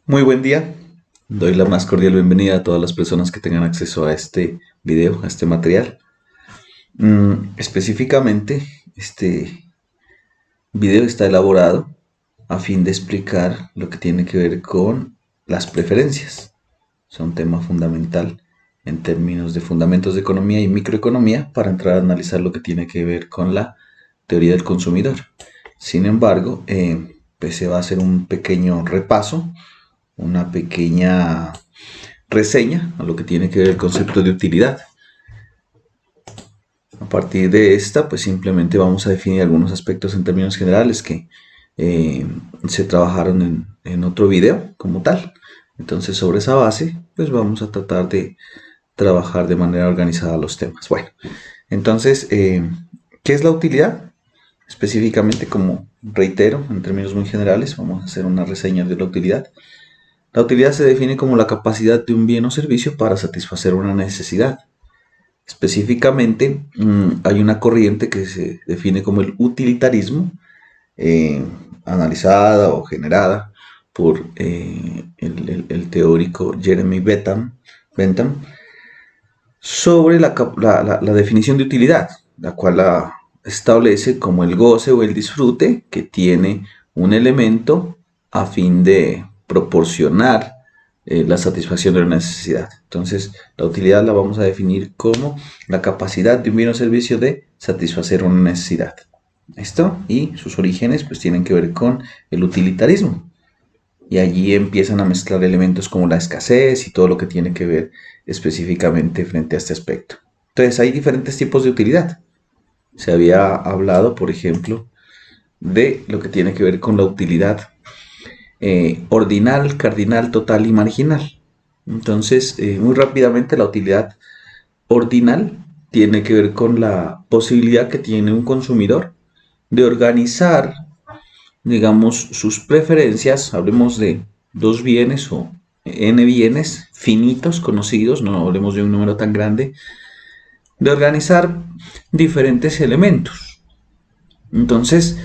Muy buen día. Doy la más cordial bienvenida a todas las personas que tengan acceso a este video, a este material. Específicamente, este video está elaborado a fin de explicar lo que tiene que ver con las preferencias. Es un tema fundamental en términos de fundamentos de economía y microeconomía para entrar a analizar lo que tiene que ver con la teoría del consumidor. Sin embargo, pues se va a hacer un pequeño repaso, una pequeña reseña a lo que tiene que ver el concepto de utilidad. A partir de esta, pues simplemente vamos a definir algunos aspectos en términos generales que se trabajaron en otro video como tal. Entonces, sobre esa base, pues vamos a tratar de trabajar de manera organizada los temas. Bueno, entonces, ¿qué es la utilidad? Específicamente, como reitero, en términos muy generales, vamos a hacer una reseña de la utilidad. La utilidad se define como la capacidad de un bien o servicio para satisfacer una necesidad. Específicamente, hay una corriente que se define como el utilitarismo, analizada o generada por el teórico Jeremy Bentham sobre la definición de utilidad, la cual la establece como el goce o el disfrute que tiene un elemento a fin de proporcionar la satisfacción de una necesidad. Entonces, la utilidad la vamos a definir como la capacidad de un bien o servicio de satisfacer una necesidad. ¿Listo? Y sus orígenes pues tienen que ver con el utilitarismo. Y allí empiezan a mezclar elementos como la escasez y todo lo que tiene que ver específicamente frente a este aspecto. Entonces, hay diferentes tipos de utilidad. Se había hablado, por ejemplo, de lo que tiene que ver con la utilidad ordinal, cardinal, total y marginal. Entonces, muy rápidamente, la utilidad ordinal tiene que ver con la posibilidad que tiene un consumidor de organizar, digamos, sus preferencias. Hablemos de dos bienes o n bienes finitos, conocidos, no hablemos de un número tan grande, de organizar diferentes elementos. Entonces,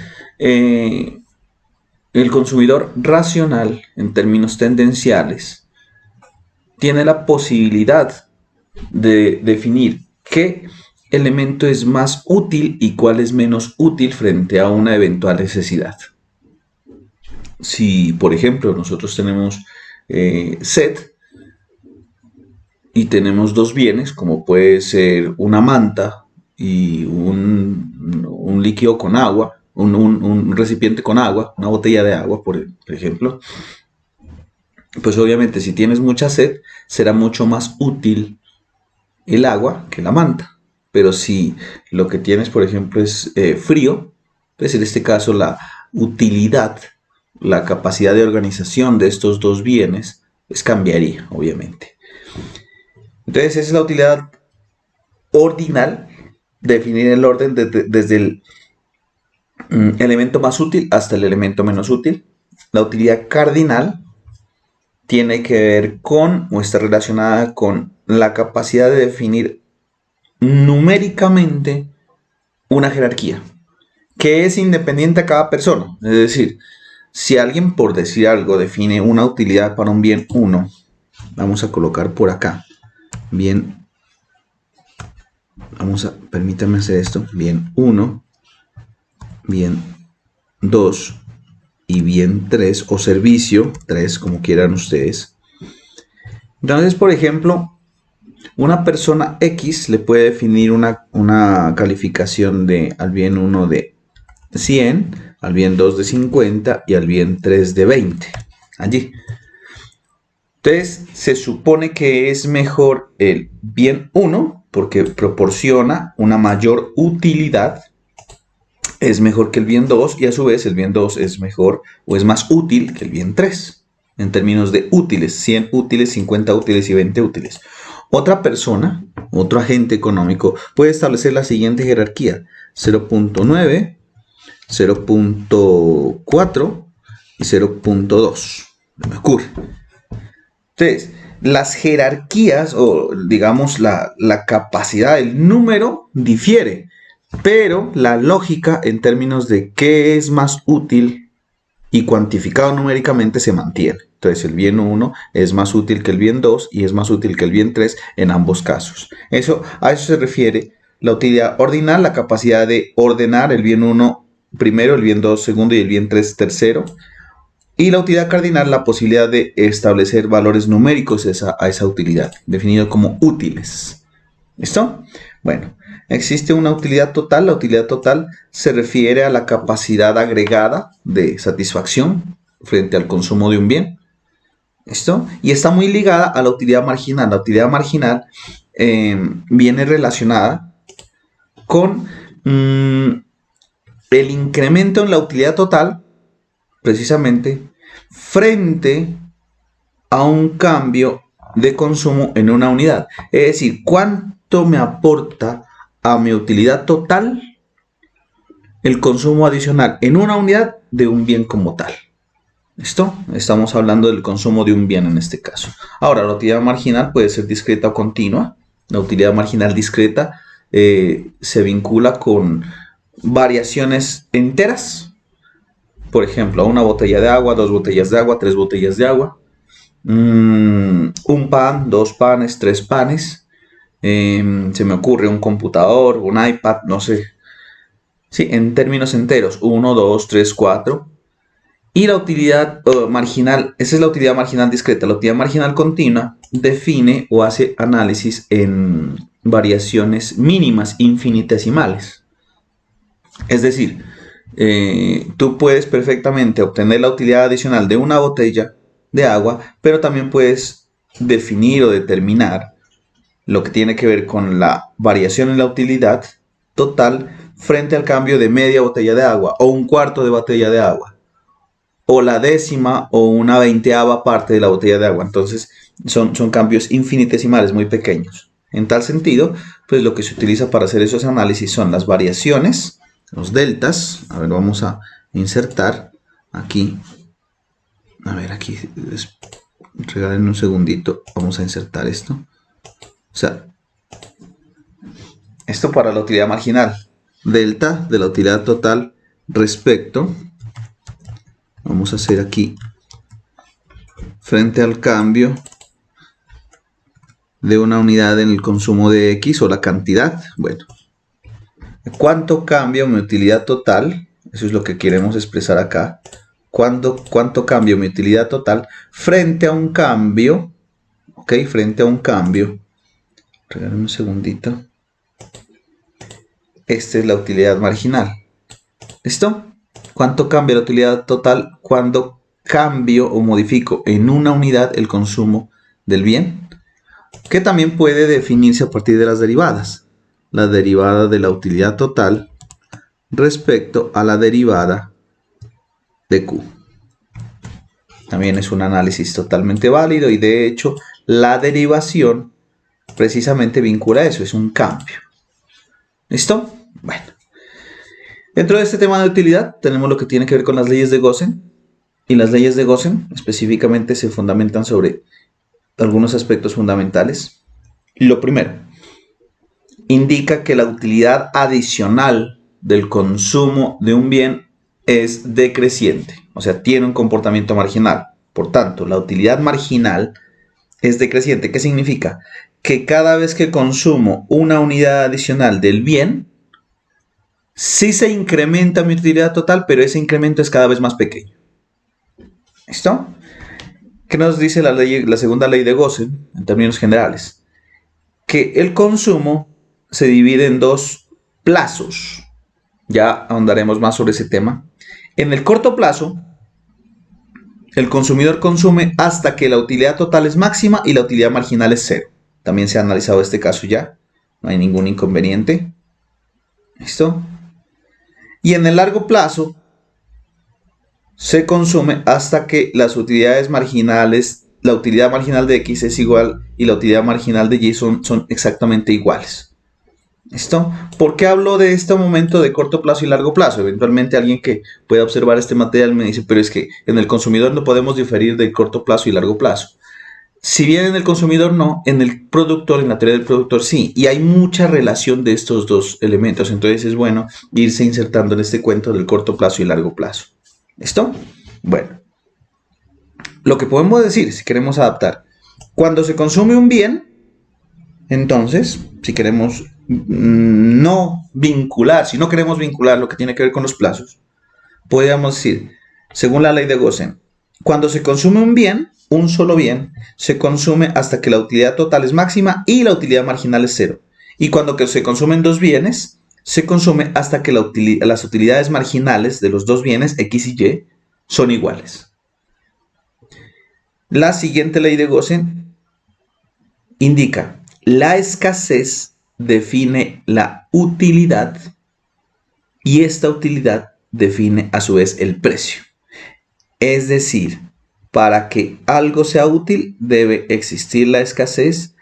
el consumidor racional, en términos tendenciales, tiene la posibilidad de definir qué elemento es más útil y cuál es menos útil frente a una eventual necesidad. Si, por ejemplo, nosotros tenemos sed y tenemos dos bienes, como puede ser una manta y un líquido con agua, un recipiente con agua, una botella de agua, por ejemplo, pues obviamente si tienes mucha sed, será mucho más útil el agua que la manta. Pero si lo que tienes, por ejemplo, es frío, pues en este caso la utilidad, la capacidad de organización de estos dos bienes, pues cambiaría, obviamente. Entonces esa es la utilidad ordinal, definir el orden desde el elemento más útil hasta el elemento menos útil. La utilidad cardinal tiene que ver con o está relacionada con la capacidad de definir numéricamente una jerarquía que es independiente a cada persona. Es decir, si alguien, por decir algo, define una utilidad para un bien 1, vamos a colocar por acá, bien, permítanme hacer esto, bien 1, bien 2 y bien 3, o servicio 3, como quieran ustedes. Entonces, por ejemplo, una persona X le puede definir una calificación de al bien 1 de 100, al bien 2 de 50 y al bien 3 de 20. Allí. Entonces, se supone que es mejor el bien 1 porque proporciona una mayor utilidad. Es mejor que el bien 2 y a su vez el bien 2 es mejor o es más útil que el bien 3. En términos de útiles, 100 útiles, 50 útiles y 20 útiles. Otra persona, otro agente económico, puede establecer la siguiente jerarquía: 0.9, 0.4 y 0.2. Me ocurre. Entonces, las jerarquías o digamos la capacidad del número difiere, pero la lógica en términos de qué es más útil y cuantificado numéricamente se mantiene. Entonces el bien 1 es más útil que el bien 2 y es más útil que el bien 3 en ambos casos. A eso se refiere la utilidad ordinal, la capacidad de ordenar el bien 1 primero, el bien 2 segundo y el bien 3 tercero. Y la utilidad cardinal, la posibilidad de establecer valores numéricos a esa utilidad, definido como útiles. ¿Listo? Bueno, existe una utilidad total. La utilidad total se refiere a la capacidad agregada de satisfacción frente al consumo de un bien. ¿Listo? Y está muy ligada a la utilidad marginal. La utilidad marginal viene relacionada con el incremento en la utilidad total, precisamente, frente a un cambio de consumo en una unidad. Es decir, ¿cuánto me aporta a mi utilidad total el consumo adicional en una unidad de un bien como tal? ¿Listo? Estamos hablando del consumo de un bien en este caso. Ahora, la utilidad marginal puede ser discreta o continua. La utilidad marginal discreta se vincula con variaciones enteras. Por ejemplo, una botella de agua, 2 botellas de agua, 3 botellas de agua. Un pan, 2 panes, 3 panes. Se me ocurre un computador, un iPad, no sé. Sí, en términos enteros, 1, 2, 3, 4. Y la utilidad marginal, esa es la utilidad marginal discreta. La utilidad marginal continua define o hace análisis en variaciones mínimas, infinitesimales. Es decir, tú puedes perfectamente obtener la utilidad adicional de una botella de agua, pero también puedes definir o determinar lo que tiene que ver con la variación en la utilidad total frente al cambio de media botella de agua o un cuarto de botella de agua o la décima o una 20ª parte de la botella de agua. Entonces son cambios infinitesimales muy pequeños. En tal sentido, pues lo que se utiliza para hacer esos análisis son las variaciones, los deltas. A ver, vamos a insertar aquí. A ver, aquí, regálenme un segundito. Vamos a insertar esto. O sea, esto para la utilidad marginal. Delta de la utilidad total respecto. Vamos a hacer aquí. Frente al cambio de una unidad en el consumo de X o la cantidad. Bueno. ¿Cuánto cambia mi utilidad total? Eso es lo que queremos expresar acá. ¿Cuánto cambia mi utilidad total frente a un cambio? ¿Ok? Frente a un cambio. Regálame un segundito. Esta es la utilidad marginal. ¿Listo? ¿Cuánto cambia la utilidad total cuando cambio o modifico en una unidad el consumo del bien? Que también puede definirse a partir de las derivadas. La derivada de la utilidad total respecto a la derivada de Q. También es un análisis totalmente válido y de hecho la derivación precisamente vincula eso, es un cambio. ¿Listo? Bueno. Dentro de este tema de utilidad tenemos lo que tiene que ver con las leyes de Gosen. Y las leyes de Gosen específicamente se fundamentan sobre algunos aspectos fundamentales. Lo primero, indica que la utilidad adicional del consumo de un bien es decreciente, o sea, tiene un comportamiento marginal. Por tanto, la utilidad marginal es decreciente. ¿Qué significa? Que cada vez que consumo una unidad adicional del bien, sí se incrementa mi utilidad total, pero ese incremento es cada vez más pequeño. ¿Listo? ¿Qué nos dice la segunda ley de Gosen en términos generales? Que el consumo se divide en 2 plazos. Ya ahondaremos más sobre ese tema. En el corto plazo, el consumidor consume hasta que la utilidad total es máxima y la utilidad marginal es 0. También se ha analizado este caso ya. No hay ningún inconveniente. ¿Listo? Y en el largo plazo, se consume hasta que las utilidades marginales, la utilidad marginal de X es igual y la utilidad marginal de Y son exactamente iguales. ¿Listo? ¿Por qué hablo de este momento de corto plazo y largo plazo? Eventualmente alguien que pueda observar este material me dice, pero es que en el consumidor no podemos diferir de corto plazo y largo plazo. Si bien en el consumidor no, en el productor, en la teoría del productor sí. Y hay mucha relación de estos 2 elementos. Entonces es bueno irse insertando en este cuento del corto plazo y largo plazo. ¿Listo? Bueno, lo que podemos decir, si queremos adaptar, cuando se consume un bien, entonces, si queremos no vincular, si no queremos vincular lo que tiene que ver con los plazos, podríamos decir, según la ley de Gosen, cuando se consume un bien, un solo bien, se consume hasta que la utilidad total es máxima y la utilidad marginal es cero. Y cuando se consumen dos bienes, se consume hasta que las utilidades marginales de los dos bienes, X y Y, son iguales. La siguiente ley de Gosen indica, la escasez define la utilidad y esta utilidad define a su vez el precio. Es decir, para que algo sea útil debe existir la escasez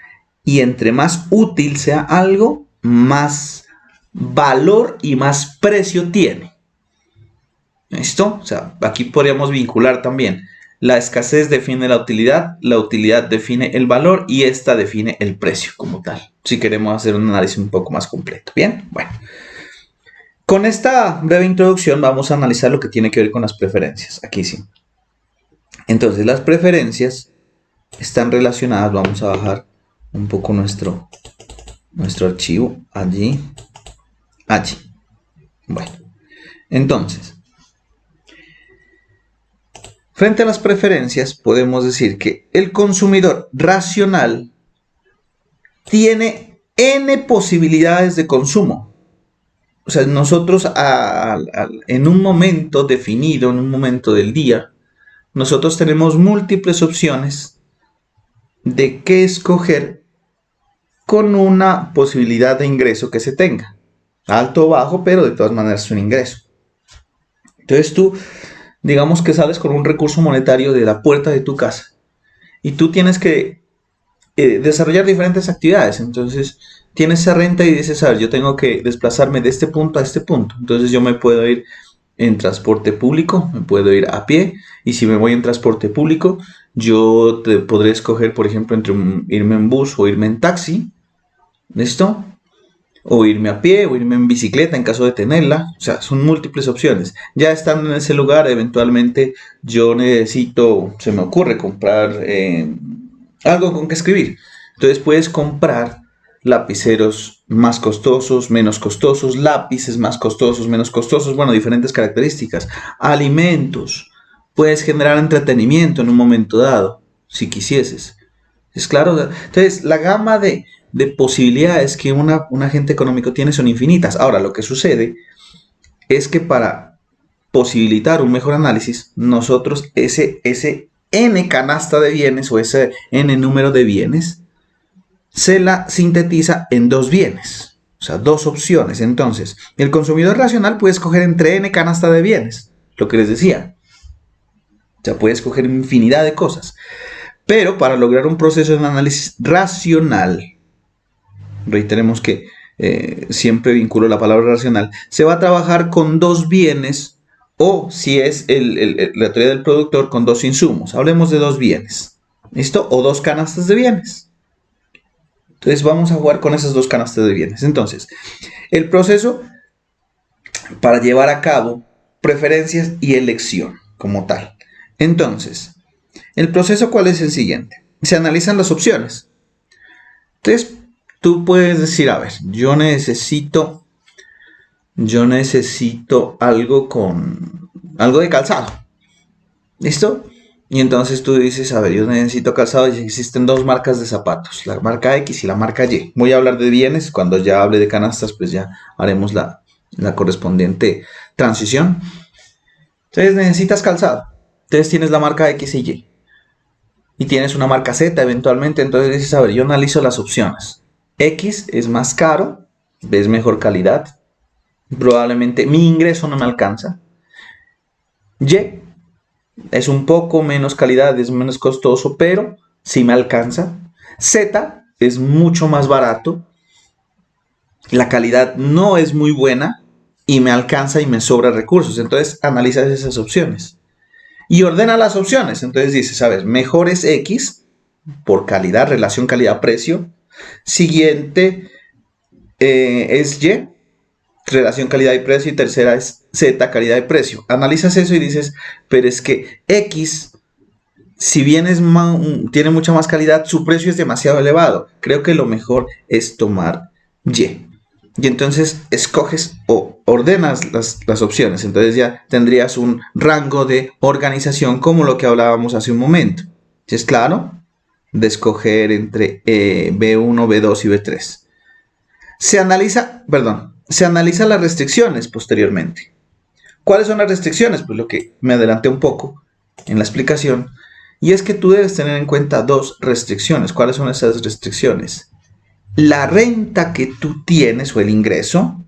y entre más útil sea algo, más valor y más precio tiene. ¿Listo? O sea, aquí podríamos vincular también. La escasez define la utilidad define el valor y esta define el precio como tal. Si queremos hacer un análisis un poco más completo. Bien, bueno. Con esta breve introducción vamos a analizar lo que tiene que ver con las preferencias. Aquí sí. Entonces las preferencias están relacionadas. Vamos a bajar un poco nuestro archivo allí. Bueno, entonces, frente a las preferencias podemos decir que el consumidor racional tiene n posibilidades de consumo. O sea, nosotros en un momento definido, en un momento del día, nosotros tenemos múltiples opciones de qué escoger con una posibilidad de ingreso que se tenga. Alto o bajo, pero de todas maneras es un ingreso. Entonces tú, digamos que sales con un recurso monetario de la puerta de tu casa y tú tienes que desarrollar diferentes actividades. Entonces tienes esa renta y dices, a ver, yo tengo que desplazarme de este punto a este punto. Entonces yo me puedo ir en transporte público, me puedo ir a pie, y si me voy en transporte público, yo podré escoger, por ejemplo, entre irme en bus o irme en taxi, ¿listo? O irme a pie o irme en bicicleta en caso de tenerla. O sea, son múltiples opciones. Ya estando en ese lugar, eventualmente yo necesito, se me ocurre comprar algo con que escribir. Entonces puedes comprar lapiceros más costosos, menos costosos, lápices más costosos, menos costosos, bueno, diferentes características. Alimentos. Puedes generar entretenimiento en un momento dado, si quisieses. Es claro. Entonces, la gama de posibilidades que un agente económico tiene son infinitas. Ahora, lo que sucede es que para posibilitar un mejor análisis, nosotros ese n canasta de bienes o ese n número de bienes se la sintetiza en dos bienes, o sea, dos opciones. Entonces, el consumidor racional puede escoger entre n canasta de bienes, lo que les decía. O sea, puede escoger infinidad de cosas. Pero para lograr un proceso de análisis racional, reiteremos que siempre vinculo la palabra racional, se va a trabajar con dos bienes o, si es la teoría del productor, con dos insumos. Hablemos de dos bienes, ¿listo? O dos canastas de bienes. Entonces vamos a jugar con esas dos canastas de bienes. Entonces, el proceso para llevar a cabo preferencias y elección como tal. Entonces, el proceso, ¿cuál es el siguiente? Se analizan las opciones. Entonces, tú puedes decir, a ver, yo necesito algo de calzado. ¿Listo? Y entonces tú dices, a ver, yo necesito calzado y existen dos marcas de zapatos, la marca X y la marca Y. Voy a hablar de bienes, cuando ya hable de canastas, pues ya haremos la correspondiente transición. Entonces necesitas calzado. Entonces tienes la marca X y Y. Y tienes una marca Z eventualmente, entonces dices, a ver, yo analizo las opciones. X es más caro, es mejor calidad, probablemente mi ingreso no me alcanza. Y es un poco menos calidad, es menos costoso, pero sí me alcanza. Z es mucho más barato, la calidad no es muy buena y me alcanza y me sobra recursos. Entonces analizas esas opciones y ordena las opciones. Entonces dices, ¿sabes? Mejor es X por calidad, relación calidad-precio. Siguiente es Y. relación calidad y precio, y tercera es Z, calidad y precio. Analizas eso y dices, pero es que X, si bien tiene mucha más calidad, su precio es demasiado elevado. Creo que lo mejor es tomar Y. Y entonces escoges o ordenas las opciones. Entonces ya tendrías un rango de organización como lo que hablábamos hace un momento. ¿Sí es claro? De escoger entre B1, B2 y B3. Se analiza las restricciones posteriormente. ¿Cuáles son las restricciones? Pues lo que me adelanté un poco en la explicación. Y es que tú debes tener en cuenta dos restricciones. ¿Cuáles son esas restricciones? La renta que tú tienes o el ingreso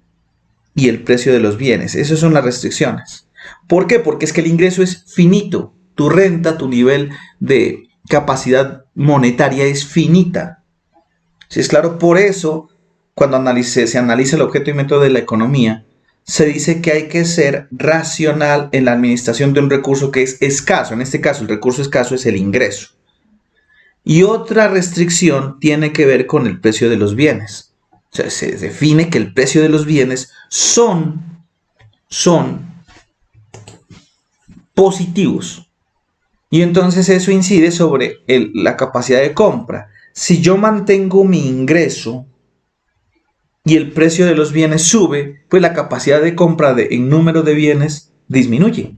y el precio de los bienes. Esas son las restricciones. ¿Por qué? Porque es que el ingreso es finito. Tu renta, tu nivel de capacidad monetaria es finita. ¿Sí es claro? Por eso, cuando se analiza el objeto y método de la economía, se dice que hay que ser racional en la administración de un recurso que es escaso. En este caso, el recurso escaso es el ingreso. Y otra restricción tiene que ver con el precio de los bienes. O sea, se define que el precio de los bienes son positivos. Y entonces eso incide sobre la capacidad de compra. Si yo mantengo mi ingreso y el precio de los bienes sube, pues la capacidad de compra en número de bienes disminuye.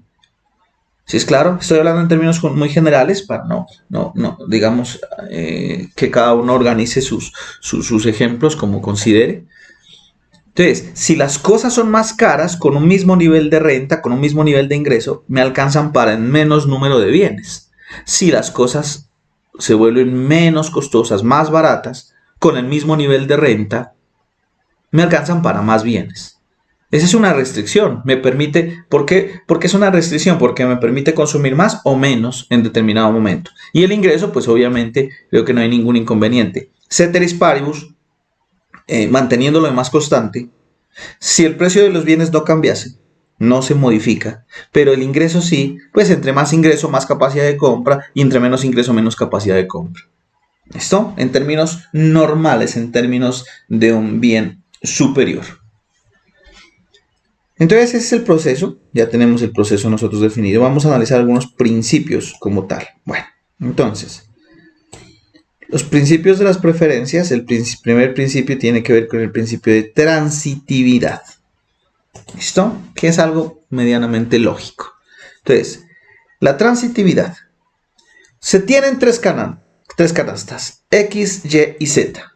¿Sí es claro? Estoy hablando en términos muy generales para no digamos, que cada uno organice sus ejemplos como considere. Entonces, si las cosas son más caras, con un mismo nivel de renta, con un mismo nivel de ingreso, me alcanzan para menos número de bienes. Si las cosas se vuelven menos costosas, más baratas, con el mismo nivel de renta, me alcanzan para más bienes. Esa es una restricción. Me permite, ¿por qué? Porque es una restricción, porque me permite consumir más o menos en determinado momento. Y el ingreso, pues obviamente, creo que no hay ningún inconveniente. Ceteris paribus, manteniéndolo de más constante, si el precio de los bienes no cambiase, no se modifica, pero el ingreso sí, pues entre más ingreso, más capacidad de compra, y entre menos ingreso, menos capacidad de compra. ¿Esto? En términos normales, en términos de un bien superior. Entonces ese es el proceso, ya tenemos el proceso nosotros definido. Vamos a analizar algunos principios como tal. Bueno, entonces, los principios de las preferencias, el primer principio tiene que ver con el principio de transitividad. ¿Listo? Que es algo medianamente lógico. Entonces, la transitividad. Se tienen tres canastas, X, Y y Z.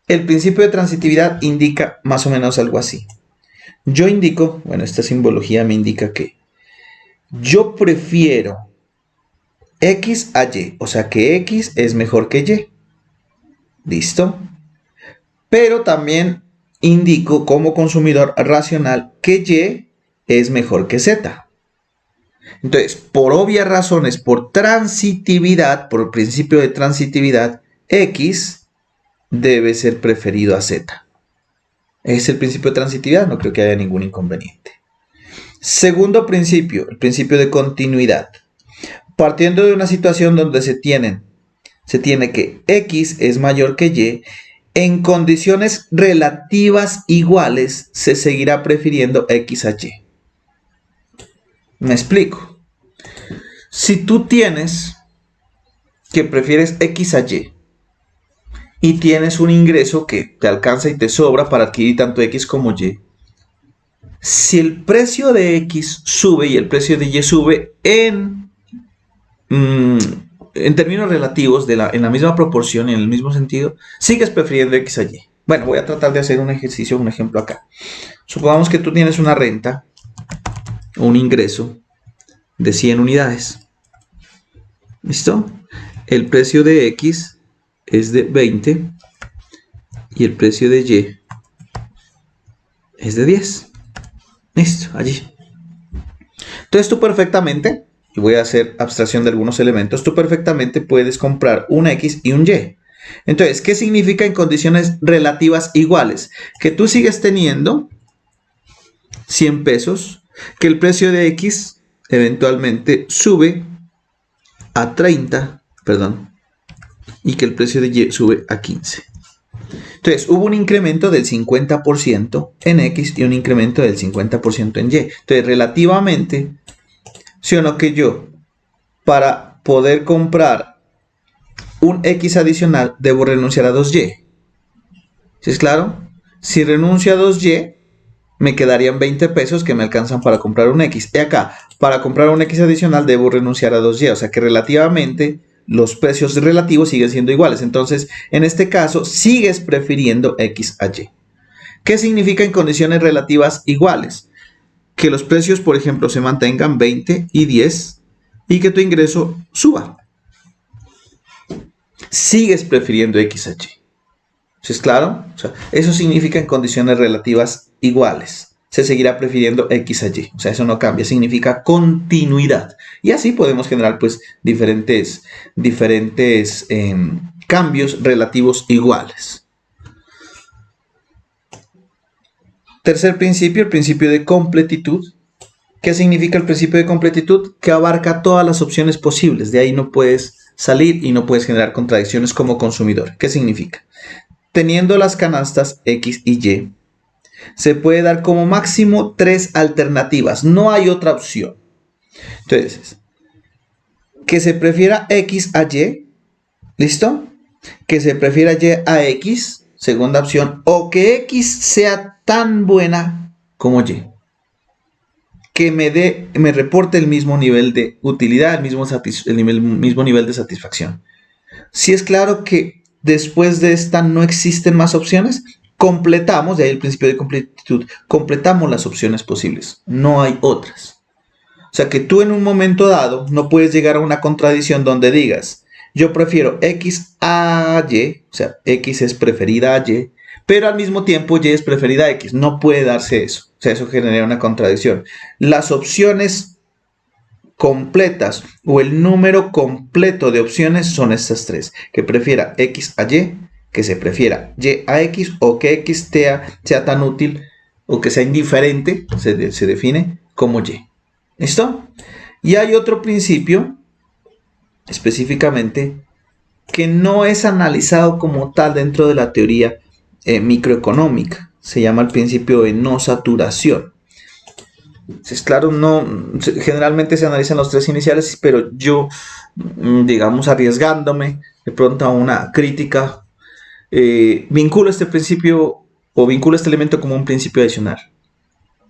El principio de transitividad indica más o menos algo así. Yo indico, bueno, esta simbología me indica que yo prefiero X a Y, o sea que X es mejor que Y. ¿Listo? Pero también indico como consumidor racional que Y es mejor que Z. Entonces, por obvias razones, por transitividad, por el principio de transitividad, X debe ser preferido a Z. Es el principio de transitividad, no creo que haya ningún inconveniente. Segundo principio, el principio de continuidad. Partiendo de una situación donde se tiene que X es mayor que Y, en condiciones relativas iguales se seguirá prefiriendo X a Y. Me explico. Si tú tienes que prefieres X a Y y tienes un ingreso que te alcanza y te sobra para adquirir tanto X como Y, si el precio de X sube y el precio de Y sube en términos relativos, en la misma proporción y en el mismo sentido, sigues prefiriendo X a Y. Bueno, voy a tratar de hacer un ejercicio, un ejemplo acá. Supongamos que tú tienes una renta, un ingreso de 100 unidades. ¿Listo? El precio de X es de 20 y el precio de Y es de 10. Listo, allí. Entonces tú perfectamente, y voy a hacer abstracción de algunos elementos, tú perfectamente puedes comprar un X y un Y. Entonces, ¿qué significa en condiciones relativas iguales? Que tú sigues teniendo 100 pesos, que el precio de X eventualmente sube a 30, perdón, y que el precio de Y sube a 15. Entonces, hubo un incremento del 50% en X y un incremento del 50% en Y. Entonces, relativamente, ¿sí o no que yo, para poder comprar un X adicional, debo renunciar a 2Y? ¿Sí es claro? Si renuncio a 2Y, me quedarían 20 pesos que me alcanzan para comprar un X. Y acá, para comprar un X adicional, debo renunciar a 2Y. O sea que relativamente los precios relativos siguen siendo iguales. Entonces, en este caso, sigues prefiriendo X a Y. ¿Qué significa en condiciones relativas iguales? Que los precios, por ejemplo, se mantengan 20 y 10 y que tu ingreso suba. Sigues prefiriendo X a Y. ¿Sí es claro? O sea, eso significa en condiciones relativas iguales. Se seguirá prefiriendo X a Y. O sea, eso no cambia. Significa continuidad. Y así podemos generar pues diferentes cambios relativos iguales. Tercer principio, el principio de completitud. ¿Qué significa el principio de completitud? Que abarca todas las opciones posibles. De ahí no puedes salir y no puedes generar contradicciones como consumidor. ¿Qué significa? Teniendo las canastas X y Y, se puede dar como máximo 3 alternativas. No hay otra opción. Entonces, que se prefiera X a Y, ¿listo? Que se prefiera Y a X, segunda opción, o que X sea tan buena como Y. Que me reporte el mismo nivel de utilidad, el mismo nivel de satisfacción. Si es claro que después de esta no existen más opciones, completamos, de ahí el principio de completitud, completamos las opciones posibles. No hay otras. O sea que tú en un momento dado no puedes llegar a una contradicción donde digas, yo prefiero X a Y, o sea, X es preferida a Y, pero al mismo tiempo Y es preferida a X. No puede darse eso. O sea, eso genera una contradicción. Las opciones completas o el número completo de opciones son estas tres. Que prefiera X a Y, que se prefiera Y a X o que X sea tan útil o que sea indiferente, se define como Y. ¿Listo? Y hay otro principio específicamente que no es analizado como tal dentro de la teoría microeconómica. Se llama el principio de no saturación. Es claro, generalmente se analizan los tres iniciales, pero yo, digamos, arriesgándome de pronto a una crítica, vinculo este principio o vinculo este elemento como un principio adicional.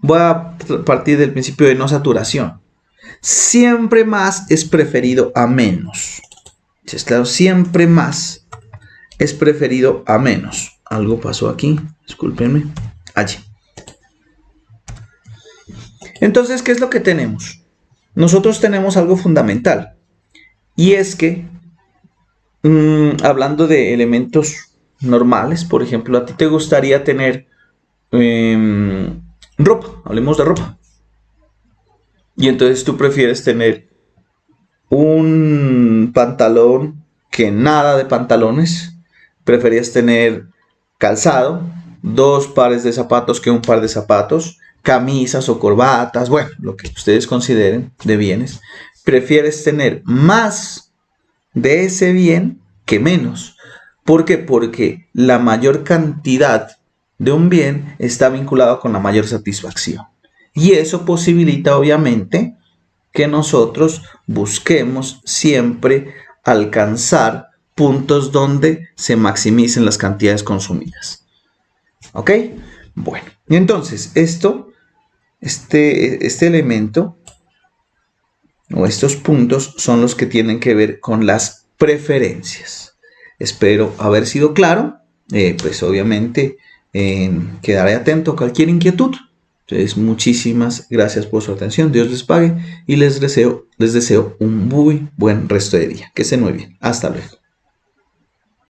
Voy a partir del principio de no saturación. Siempre más es preferido a menos. Es claro, siempre más es preferido a menos. Algo pasó aquí, discúlpenme. Allí. Entonces, ¿qué es lo que tenemos? Nosotros tenemos algo fundamental. Y es que, hablando de elementos normales, por ejemplo, a ti te gustaría tener ropa. Hablemos de ropa. Y entonces tú prefieres tener un pantalón que nada de pantalones. Preferías tener calzado, 2 pares de zapatos que un par de zapatos, camisas o corbatas, bueno, lo que ustedes consideren de bienes. Prefieres tener más de ese bien que menos. ¿Por qué? Porque la mayor cantidad de un bien está vinculado con la mayor satisfacción. Y eso posibilita, obviamente, que nosotros busquemos siempre alcanzar puntos donde se maximicen las cantidades consumidas. ¿Ok? Bueno, y entonces este elemento o estos puntos son los que tienen que ver con las preferencias. Espero haber sido claro. Pues obviamente quedaré atento a cualquier inquietud. Entonces, muchísimas gracias por su atención. Dios les pague y les deseo un muy buen resto de día. Que estén muy bien. Hasta luego.